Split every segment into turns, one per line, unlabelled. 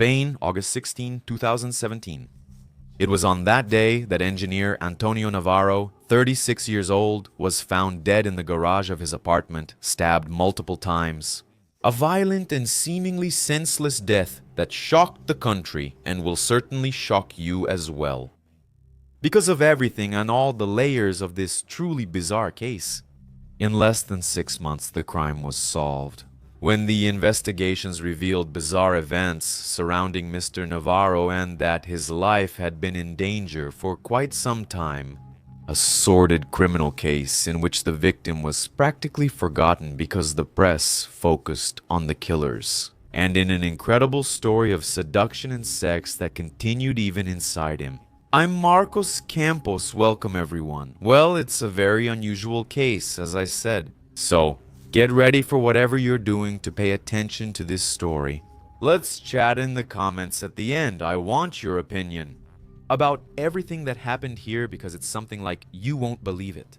Spain, August 16, 2017. It was on that day that engineer Antonio Navarro, 36 years old, was found dead in the garage of his apartment, stabbed multiple times. A violent and seemingly senseless death that shocked the country and will certainly shock you as well. Because of everything and all the layers of this truly bizarre case. In less than 6 months, the crime was solved. When the investigations revealed bizarre events surrounding Mr. Navarro and that his life had been in danger for quite some time. A sordid criminal case in which the victim was practically forgotten because the press focused on the killers. And in an incredible story of seduction and sex that continued even inside him. I'm Marcos Campos, welcome everyone. Well, it's a very unusual case, as I said. So, get ready for whatever you're doing to pay attention to this story. Let's chat in the comments at the end. I want your opinion about everything that happened here because it's something like you won't believe it.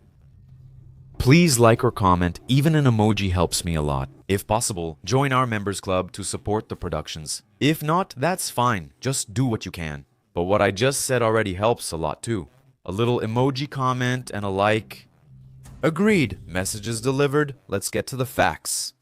Please like or comment, even an emoji helps me a lot. If possible, join our members club to support the productions. If not, that's fine, just do what you can. But what I just said already helps a lot too. A little emoji comment and a like. Agreed. Messages delivered. Let's get to the facts.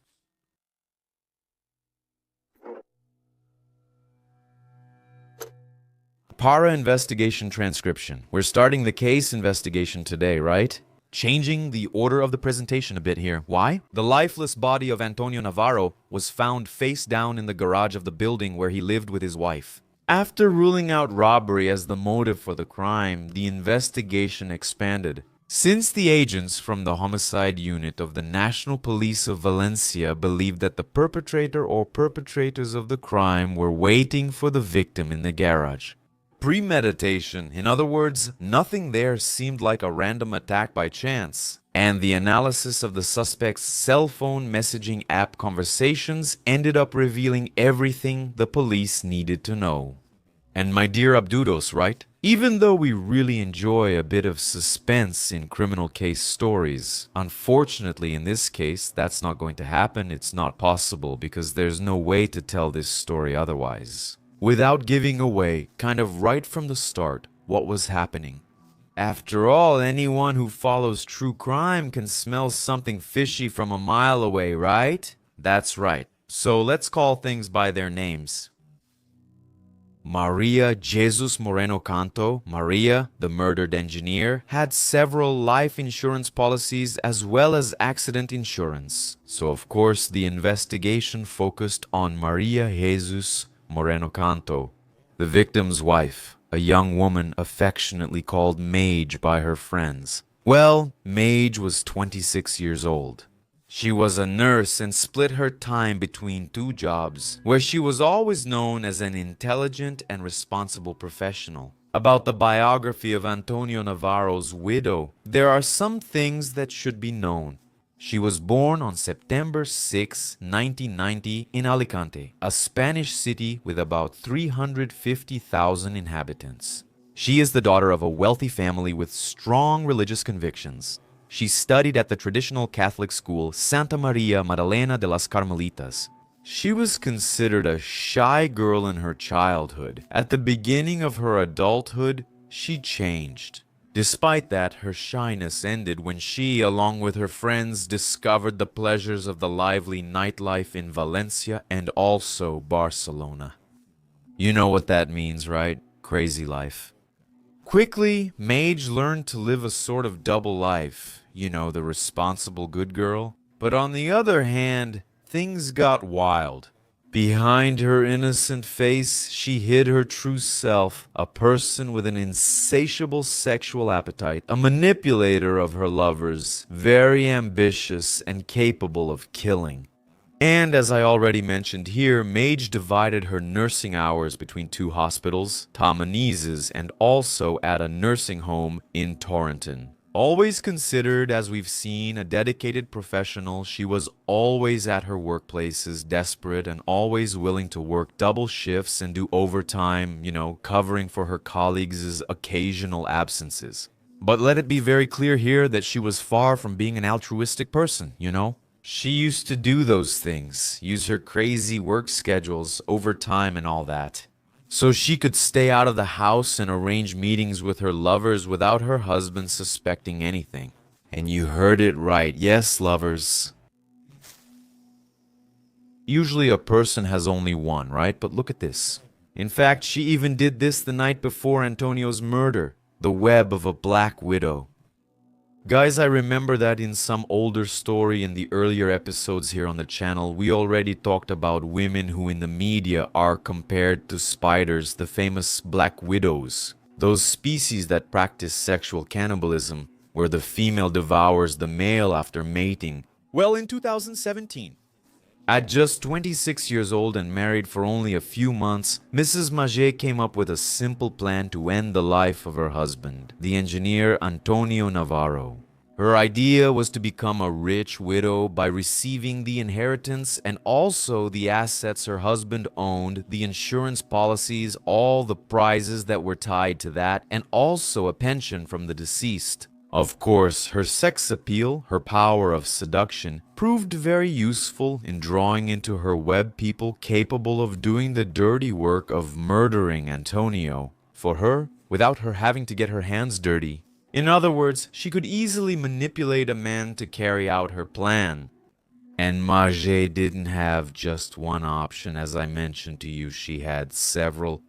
Para investigation transcription. We're starting the case investigation today, right? Changing the order of the presentation a bit here. Why? The lifeless body of Antonio Navarro was found face down in the garage of the building where he lived with his wife. After ruling out robbery as the motive for the crime, the investigation expanded. Since the agents from the homicide unit of the National Police of Valencia believed that the perpetrator or perpetrators of the crime were waiting for the victim in the garage. Premeditation, in other words, nothing there seemed like a random attack by chance. And the analysis of the suspect's cell phone messaging app conversations ended up revealing everything the police needed to know. And my dear Abdudos, right? Even though we really enjoy a bit of suspense in criminal case stories, unfortunately in this case that's not going to happen. It's not possible because there's no way to tell this story otherwise. Without giving away, kind of right from the start, what was happening. After all, anyone who follows true crime can smell something fishy from a mile away, right? That's right. So let's call things by their names. Maria Jesus Moreno Canto, Maria, the murdered engineer, had several life insurance policies as well as accident insurance. So of course the investigation focused on Maria Jesus Moreno Canto, the victim's wife, a young woman affectionately called Magê by her friends. Well, Magê was 26 years old. She was a nurse and split her time between two jobs, where she was always known as an intelligent and responsible professional. About the biography of Antonio Navarro's widow, there are some things that should be known. She was born on September 6, 1990 in Alicante, a Spanish city with about 350,000 inhabitants. She is the daughter of a wealthy family with strong religious convictions. She studied at the traditional Catholic school Santa Maria Madalena de las Carmelitas. She was considered a shy girl in her childhood. At the beginning of her adulthood, she changed. Despite that, her shyness ended when she, along with her friends, discovered the pleasures of the lively nightlife in Valencia and also Barcelona. You know what that means, right? Crazy life. Quickly, Magê learned to live a sort of double life. You know, the responsible good girl. But on the other hand, things got wild. Behind her innocent face, she hid her true self, a person with an insatiable sexual appetite, a manipulator of her lovers, very ambitious and capable of killing. And as I already mentioned here, Magê divided her nursing hours between two hospitals, Testimonies, and also at a nursing home in Torrington. Always considered, as we've seen, a dedicated professional, she was always at her workplaces, desperate and always willing to work double shifts and do overtime, covering for her colleagues' occasional absences. But let it be very clear here that she was far from being an altruistic person, She used to do those things, use her crazy work schedules, overtime, and all that, so she could stay out of the house and arrange meetings with her lovers without her husband suspecting anything. And you heard it right, yes, lovers. Usually a person has only one, right? But look at this. In fact, she even did this the night before Antonio's murder, the web of a black widow. Guys, I remember that in some older story in the earlier episodes here on the channel, we already talked about women who in the media are compared to spiders, the famous black widows. Those species that practice sexual cannibalism, where the female devours the male after mating. Well, in 2017. At just 26 years old and married for only a few months, Mrs. Magé came up with a simple plan to end the life of her husband, the engineer Antonio Navarro. Her idea was to become a rich widow by receiving the inheritance and also the assets her husband owned, the insurance policies, all the prizes that were tied to that, and also a pension from the deceased. Of course, her sex appeal, her power of seduction, proved very useful in drawing into her web people capable of doing the dirty work of murdering Antonio for her without her having to get her hands dirty. In other words, she could easily manipulate a man to carry out her plan. And Magé didn't have just one option, as I mentioned to you, she had several.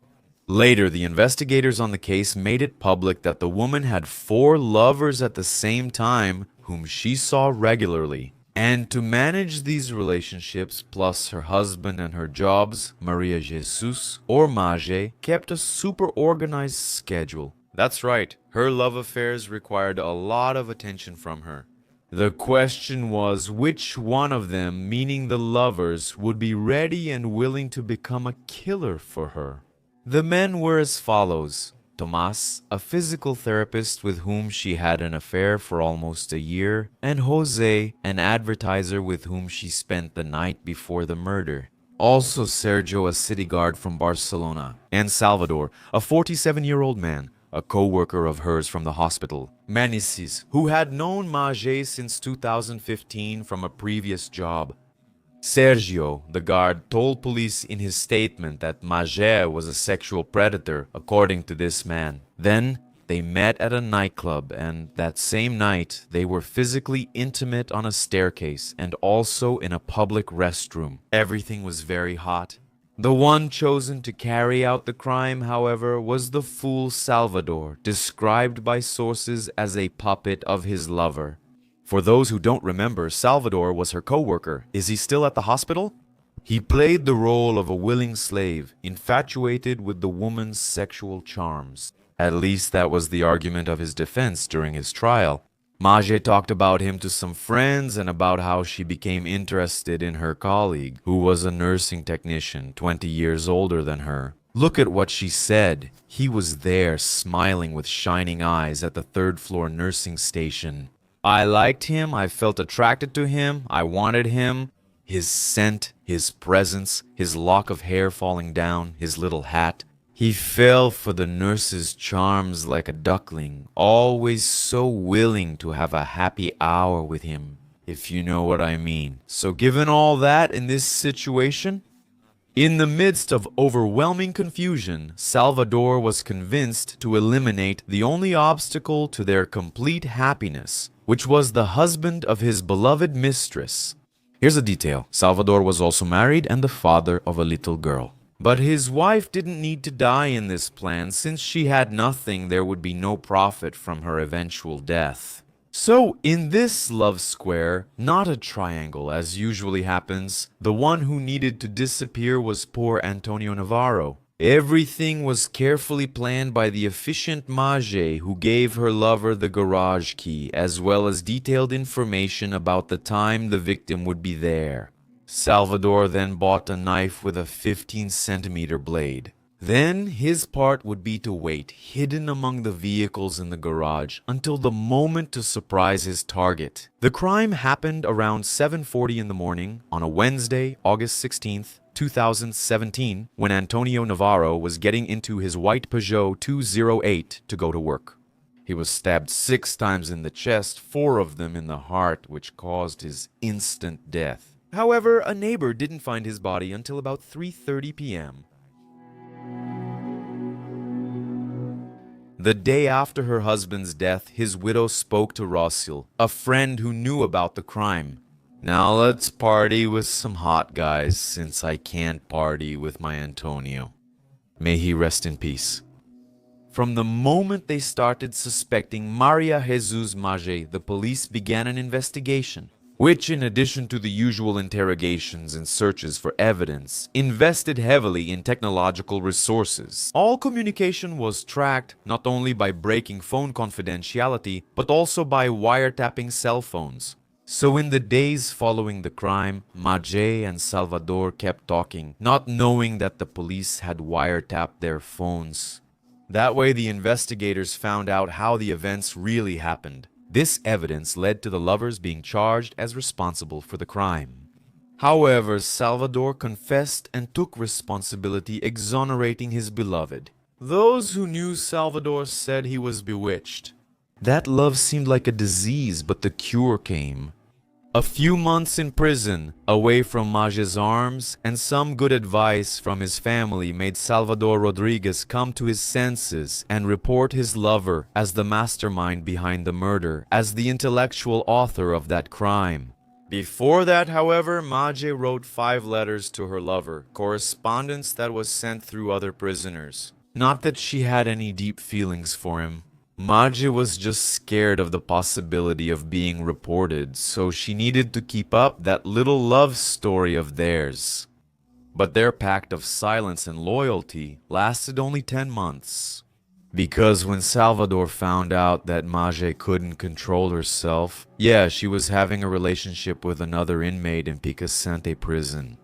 Later, the investigators on the case made it public that the woman had 4 lovers at the same time whom she saw regularly. And to manage these relationships, plus her husband and her jobs, Maria Jesus, or Magé, kept a super organized schedule. That's right, her love affairs required a lot of attention from her. The question was which one of them, meaning the lovers, would be ready and willing to become a killer for her. The men were as follows. Tomás, a physical therapist with whom she had an affair for almost a year, and José, an advertiser with whom she spent the night before the murder. Also Sergio, a city guard from Barcelona, and Salvador, a 47-year-old man, a co-worker of hers from the hospital. Manicis, who had known Magé since 2015 from a previous job. Sergio, the guard, told police in his statement that Magé was a sexual predator, according to this man. Then, they met at a nightclub, and that same night, they were physically intimate on a staircase and also in a public restroom. Everything was very hot. The one chosen to carry out the crime, however, was the fool Salvador, described by sources as a puppet of his lover. For those who don't remember, Salvador was her co-worker. Is he still at the hospital? He played the role of a willing slave, infatuated with the woman's sexual charms. At least that was the argument of his defense during his trial. Magé talked about him to some friends and about how she became interested in her colleague, who was a nursing technician, 20 years older than her. Look at what she said. He was there, smiling with shining eyes at the 3rd floor nursing station. I liked him, I felt attracted to him, I wanted him. His scent, his presence, his lock of hair falling down, his little hat. He fell for the nurse's charms like a duckling, always so willing to have a happy hour with him, if you know what I mean. So given all that in this situation, in the midst of overwhelming confusion, Salvador was convinced to eliminate the only obstacle to their complete happiness, which was the husband of his beloved mistress. Here's a detail. Salvador was also married and the father of a little girl. But his wife didn't need to die in this plan. Since she had nothing, there would be no profit from her eventual death. So, in this love square, not a triangle as usually happens, the one who needed to disappear was poor Antonio Navarro. Everything was carefully planned by the efficient Magé, who gave her lover the garage key, as well as detailed information about the time the victim would be there. Salvador then bought a knife with a 15-centimeter blade. Then his part would be to wait, hidden among the vehicles in the garage, until the moment to surprise his target. The crime happened around 7:40 in the morning on a Wednesday, August 16th, 2017, when Antonio Navarro was getting into his white Peugeot 208 to go to work. He was stabbed 6 times in the chest, 4 of them in the heart, which caused his instant death. However, a neighbor didn't find his body until about 3:30 p.m. The day after her husband's death, his widow spoke to Rosil, a friend who knew about the crime. "Now let's party with some hot guys, since I can't party with my Antonio. May he rest in peace." From the moment they started suspecting Maria Jesus Magé, the police began an investigation, which, in addition to the usual interrogations and searches for evidence, invested heavily in technological resources. All communication was tracked not only by breaking phone confidentiality, but also by wiretapping cell phones. So in the days following the crime, Magé and Salvador kept talking, not knowing that the police had wiretapped their phones. That way the investigators found out how the events really happened. This evidence led to the lovers being charged as responsible for the crime. However, Salvador confessed and took responsibility, exonerating his beloved. Those who knew Salvador said he was bewitched. That love seemed like a disease, but the cure came. A few months in prison, away from Magé's arms, and some good advice from his family made Salvador Rodriguez come to his senses and report his lover as the mastermind behind the murder, as the intellectual author of that crime. Before that, however, Magé wrote 5 letters to her lover, correspondence that was sent through other prisoners. Not that she had any deep feelings for him. Magé was just scared of the possibility of being reported, so she needed to keep up that little love story of theirs. But their pact of silence and loyalty lasted only 10 months. Because when Salvador found out that Magé couldn't control herself, she was having a relationship with another inmate in Picasante prison.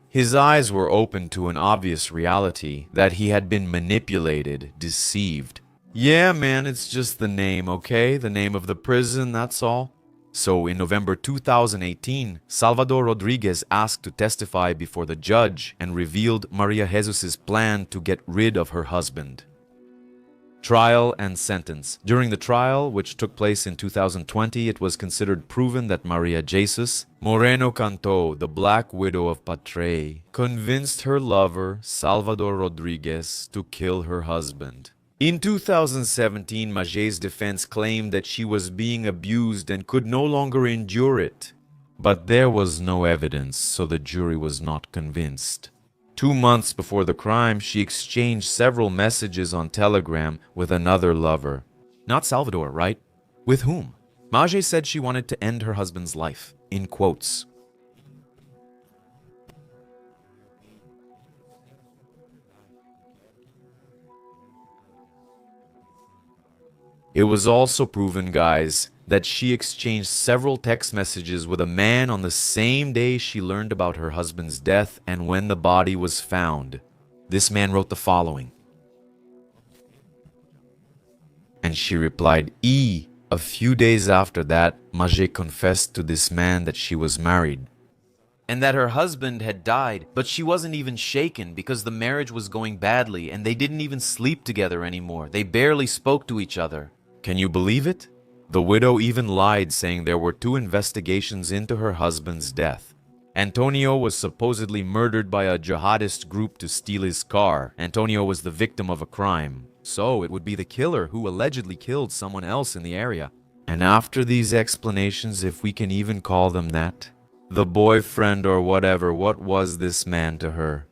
His eyes were open to an obvious reality that he had been manipulated, deceived. Man, it's just the name, okay? The name of the prison, that's all. So in November 2018, Salvador Rodriguez asked to testify before the judge and revealed Maria Jesus' plan to get rid of her husband. Trial and sentence. During the trial, which took place in 2020, it was considered proven that Maria Jesus Moreno Canto, the Black Widow of Patrey, convinced her lover, Salvador Rodriguez, to kill her husband. In 2017, Magé's defense claimed that she was being abused and could no longer endure it. But there was no evidence, so the jury was not convinced. 2 months before the crime, she exchanged several messages on Telegram with another lover. Not Salvador, right? With whom? Magé said she wanted to end her husband's life, in quotes. It was also proven, guys, that she exchanged several text messages with a man on the same day she learned about her husband's death and when the body was found. This man wrote the following. And she replied, A few days after that, Magé confessed to this man that she was married, and that her husband had died, but she wasn't even shaken because the marriage was going badly and they didn't even sleep together anymore. They barely spoke to each other. Can you believe it? The widow even lied, saying there were 2 investigations into her husband's death. Antonio was supposedly murdered by a jihadist group to steal his car. Antonio was the victim of a crime, so it would be the killer who allegedly killed someone else in the area. And after these explanations, if we can even call them that, the boyfriend or whatever, what was this man to her?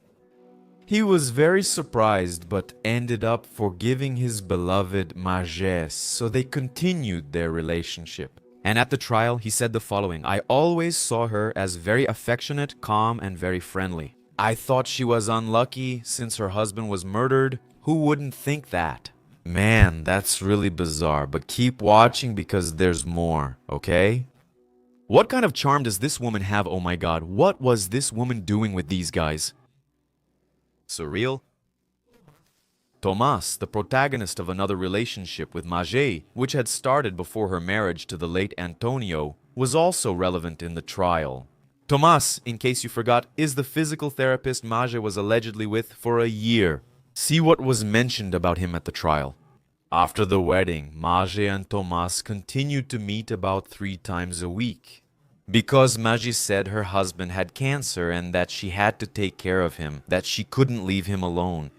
He was very surprised, but ended up forgiving his beloved Magé, so they continued their relationship. And at the trial, he said the following: I always saw her as very affectionate, calm, and very friendly. I thought she was unlucky since her husband was murdered. Who wouldn't think that? Man, that's really bizarre, but keep watching because there's more, okay? What kind of charm does this woman have, oh my god? What was this woman doing with these guys? Surreal? Tomás, the protagonist of another relationship with Magé, which had started before her marriage to the late Antonio, was also relevant in the trial. Tomás, in case you forgot, is the physical therapist Magé was allegedly with for a year. See what was mentioned about him at the trial. After the wedding, Magê and Thomas continued to meet about 3 times a week. Because Magê said her husband had cancer and that she had to take care of him, that she couldn't leave him alone.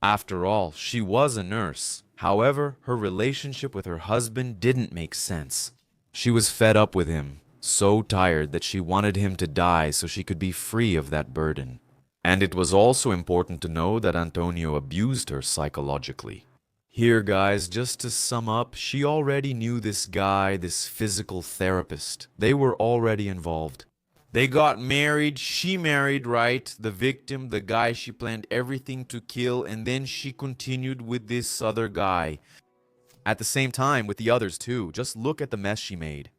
After all, she was a nurse. However, her relationship with her husband didn't make sense. She was fed up with him, so tired that she wanted him to die so she could be free of that burden. And it was also important to know that Antonio abused her psychologically. Here, guys, just to sum up, she already knew this guy, this physical therapist. They were already involved. They got married, she married, right? The victim, the guy she planned everything to kill, and then she continued with this other guy. At the same time, with the others too. Just look at the mess she made.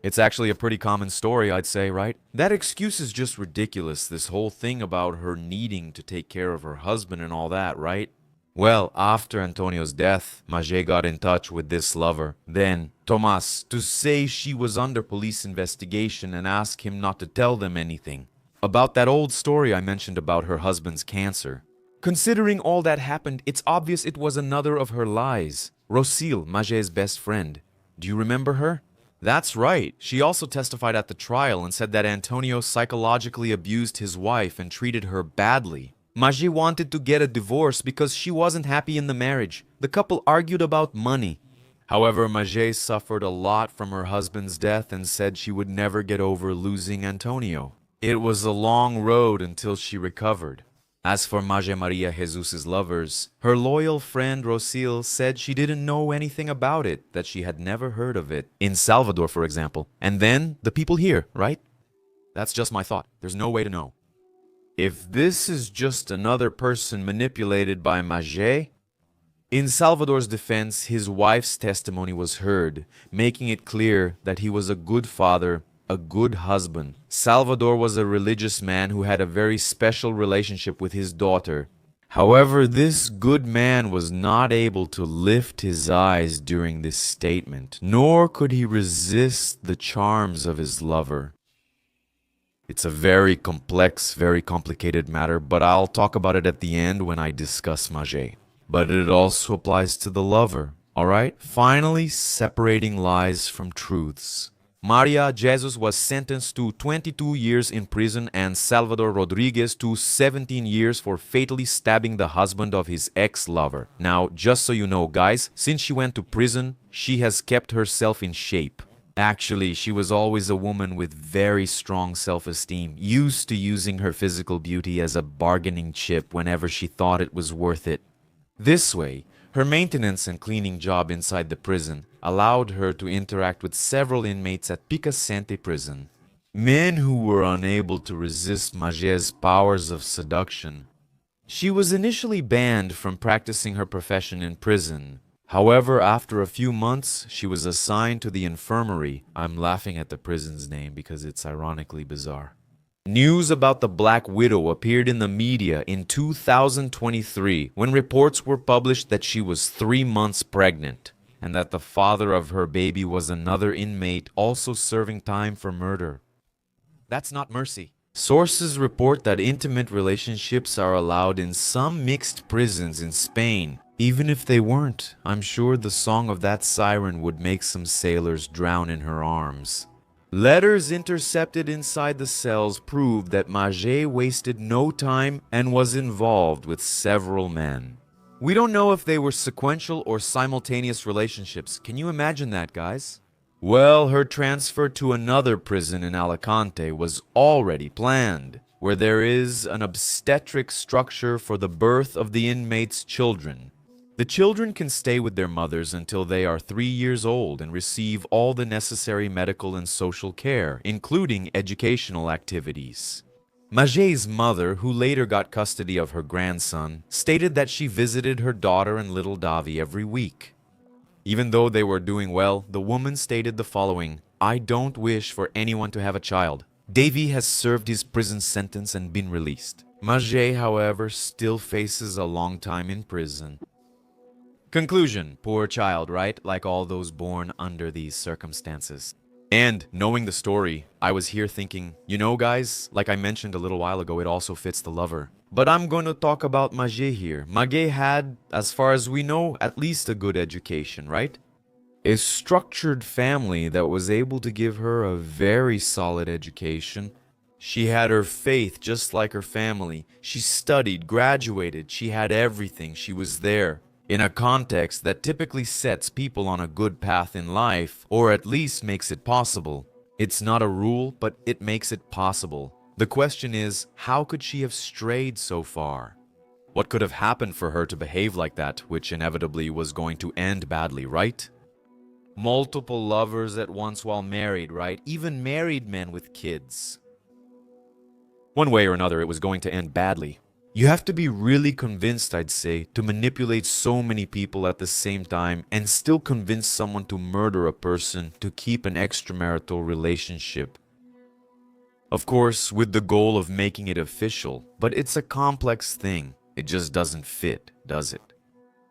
It's actually a pretty common story, I'd say, right? That excuse is just ridiculous, this whole thing about her needing to take care of her husband and all that, right? Well, after Antonio's death, Magê got in touch with this lover. Then, Thomas, to say she was under police investigation and ask him not to tell them anything. About that old story I mentioned about her husband's cancer. Considering all that happened, it's obvious it was another of her lies. Rosile, Magé's best friend. Do you remember her? That's right. She also testified at the trial and said that Antonio psychologically abused his wife and treated her badly. Magê wanted to get a divorce because she wasn't happy in the marriage. The couple argued about money. However, Magê suffered a lot from her husband's death and said she would never get over losing Antonio. It was a long road until she recovered. As for Magé Maria Jesus' lovers, her loyal friend Rosile said she didn't know anything about it, that she had never heard of it. In Salvador, for example. And then, the people here, right? That's just my thought. There's no way to know. If this is just another person manipulated by Magé. In Salvador's defense, his wife's testimony was heard, making it clear that he was a good father, a good husband. Salvador was a religious man who had a very special relationship with his daughter. However, this good man was not able to lift his eyes during this statement, nor could he resist the charms of his lover. It's a very complex, very complicated matter, but I'll talk about it at the end when I discuss Magé. But it also applies to the lover, alright? Finally, separating lies from truths. Maria Jesus was sentenced to 22 years in prison and Salvador Rodriguez to 17 years for fatally stabbing the husband of his ex-lover. Now, just so you know, guys, since she went to prison, she has kept herself in shape. Actually, she was always a woman with very strong self-esteem, used to using her physical beauty as a bargaining chip whenever she thought it was worth it. This way, her maintenance and cleaning job inside the prison allowed her to interact with several inmates at Picasente prison. Men who were unable to resist Magé's powers of seduction. She was initially banned from practicing her profession in prison. However, after a few months, she was assigned to the infirmary. I'm laughing at the prison's name because it's ironically bizarre. News about the Black Widow appeared in the media in 2023 when reports were published that she was 3 months pregnant and that the father of her baby was another inmate also serving time for murder. That's not mercy. Sources report that intimate relationships are allowed in some mixed prisons in Spain. Even if they weren't, I'm sure the song of that siren would make some sailors drown in her arms. Letters intercepted inside the cells proved that Magé wasted no time and was involved with several men. We don't know if they were sequential or simultaneous relationships. Can you imagine that, guys? Well, her transfer to another prison in Alicante was already planned, where there is an obstetric structure for the birth of the inmates' children. The children can stay with their mothers until they are 3 years old and receive all the necessary medical and social care, including educational activities. Magé's mother, who later got custody of her grandson, stated that she visited her daughter and little Davi every week. Even though they were doing well, the woman stated the following: "I don't wish for anyone to have a child. Davy has served his prison sentence and been released." Magé, however, still faces a long time in prison. Conclusion: poor child, right? Like all those born under these circumstances. And knowing the story, I was here thinking, you know guys, like I mentioned a little while ago, it also fits the lover. But I'm going to talk about Magê here. Magê had, as far as we know, at least a good education, right? A structured family that was able to give her a very solid education. She had her faith just like her family. She studied, graduated, she had everything. She was there. In a context that typically sets people on a good path in life, or at least makes it possible. It's not a rule, but it makes it possible. The question is, how could she have strayed so far? What could have happened for her to behave like that, which inevitably was going to end badly, right? Multiple lovers at once while married, right? Even married men with kids. One way or another, it was going to end badly. You have to be really convinced, I'd say, to manipulate so many people at the same time and still convince someone to murder a person to keep an extramarital relationship. Of course, with the goal of making it official, but it's a complex thing. It just doesn't fit, does it?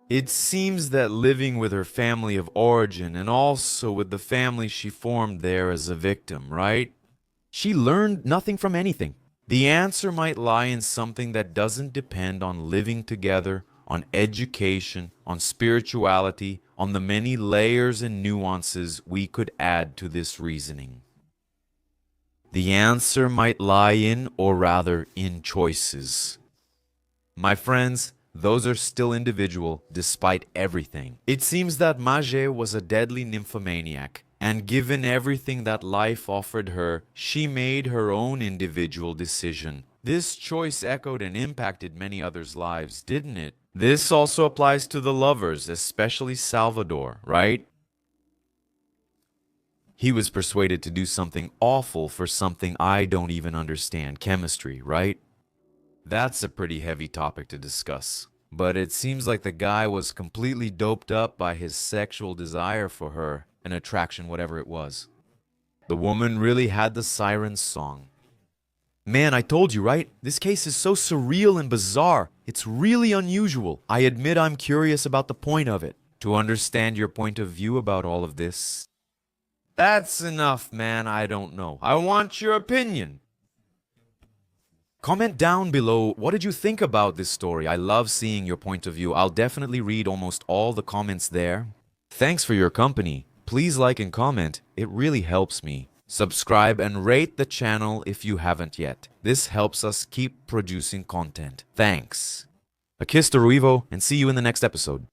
It seems that living with her family of origin and also with the family she formed there as a victim, right? She learned nothing from anything. The answer might lie in something that doesn't depend on living together, on education, on spirituality, on the many layers and nuances we could add to this reasoning. The answer might lie in, or rather, in choices. My friends, those are still individual despite everything. It seems that Magê was a deadly nymphomaniac, and given everything that life offered her, she made her own individual decision. This choice echoed and impacted many others' lives, didn't it? This also applies to the lovers, especially Salvador, right? He was persuaded to do something awful for something I don't even understand, chemistry, right? That's a pretty heavy topic to discuss. But it seems like the guy was completely doped up by his sexual desire for her, an attraction, whatever it was. The woman really had the siren's song. Man, I told you, right? This case is so surreal and bizarre. It's really unusual. I admit I'm curious about the point of it. To understand your point of view about all of this. That's enough, man. I don't know. I want your opinion. Comment down below, what did you think about this story? I love seeing your point of view. I'll definitely read almost all the comments there. Thanks for your company. Please like and comment. It really helps me. Subscribe and rate the channel if you haven't yet. This helps us keep producing content. Thanks. A kiss to Ruivo, and see you in the next episode.